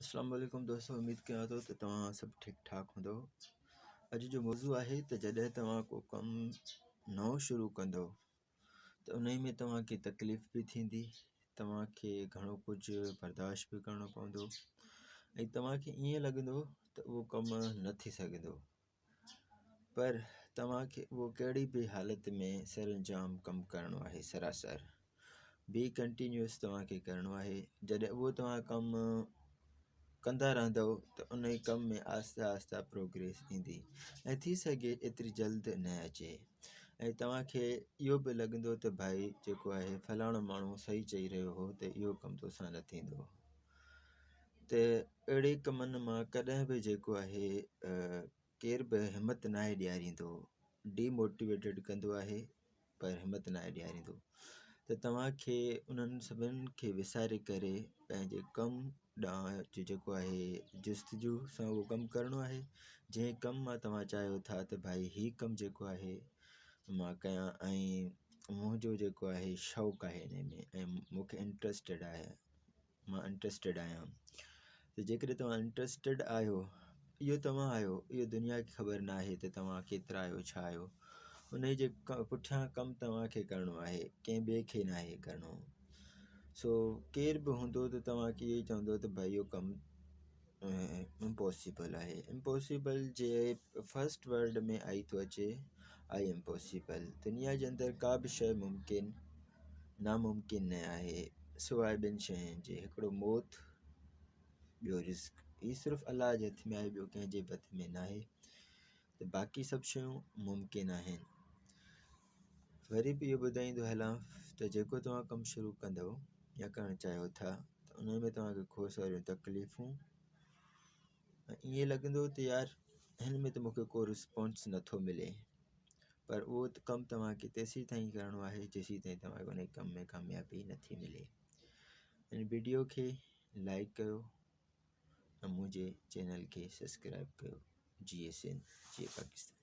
अस्सलाम वालेकुम दोस्तों, उम्मीद कयां थो त तव्हां सभु ठीकु ठाक हूंदो। अॼु जो मौज़ू आहे त जॾहिं तव्हां को कमु नओं शुरू कंदो त उन में तव्हांखे तकलीफ़ बि थींदी, तव्हांखे घणो कुझु बर्दाश्त बि करिणो पवंदो ऐं तव्हांखे ईअं लॻंदो त उहो कमु न थी सघंदो। पर तव्हांखे उहो कहिड़ी बि हालत में सरअंजाम कमु करिणो आहे, सरासर बी कंटिन्यूअस तव्हांखे करिणो आहे। जॾहिं उहो तव्हां कमु कंदा रहंदव त उन कम में आहिस्ता आहिस्ता प्रोग्रेस ईंदी ऐं थी सघे एतिरी जल्द न अचे ऐं तव्हांखे इहो बि लॻंदो त भाई जेको आहे फलाणो माण्हू सही चई रहियो हो त इहो कमु तोसां न थींदो। त अहिड़े कमनि मां कॾहिं बि जेको आहे केर बि हिमत नाहे ॾियारींदो, डीमोटिवेटेड कंदो आहे पर हिमत नाहे ॾियारींदो। त तव्हांखे उन्हनि सभिनि खे विसारे करे पंहिंजे कमु ॾांहुं जेको आहे जुस्तजू सां उहो कमु करिणो आहे, जंहिं कम मां तव्हां चाहियो था त भाई हीउ कमु जेको आहे मां कयां ऐं मुंहिंजो जेको आहे शौक़ु आहे हिन में ऐं मूंखे इंट्रस्टेड मां इंट्रस्टेड आहियां। त जेकॾहिं तव्हां इंट्रस्टेड आहियो, इहो तव्हां आहियो, इहो दुनिया खे ख़बर न आहे त तव्हां केतिरा आहियो, छा आहियो। उन जे पुठियां कमु तव्हांखे करिणो आहे, कंहिं ॿिए खे न आहे करिणो। सो केर बि हूंदो त तव्हांखे इहो ई चवंदो त भाई इहो कमु इम्पॉसिबल आहे। इम्पॉसिबल जे फस्ट वर्ड में आई थो अचे आई एम पॉसिबल। दुनिया जे अंदरि का बि शइ मुमकिन नामुमकिन न आहे सवाइ ॿिनि शयुनि जे, हिकिड़ो मौत, ॿियो रिस्क। हीउ सिर्फ़ु अलाह जे हथ में आहे, ॿियो कंहिंजे बि हथ में न आहे। त बाक़ी सभु शयूं मुमकिन आहिनि। वरी बि इहो ॿुधाईंदो हलां त जेको तव्हां कमु शुरू कंदव या करणु चाहियो था त उन में तव्हांखे खोड़ सारियूं तकलीफ़ूं ऐं ईअं लॻंदो त यार हिन में त मूंखे को रिस्पॉन्स नथो मिले, पर उहो कमु तव्हांखे तेसीं ताईं करिणो आहे जेसीं ताईं तव्हांखे उन कम में कामयाबी नथी मिले। हिन वीडियो खे लाइक कयो ऐं मुंहिंजे चैनल खे सब्सक्राइब कयो। GSN, जी पाकिस्तान।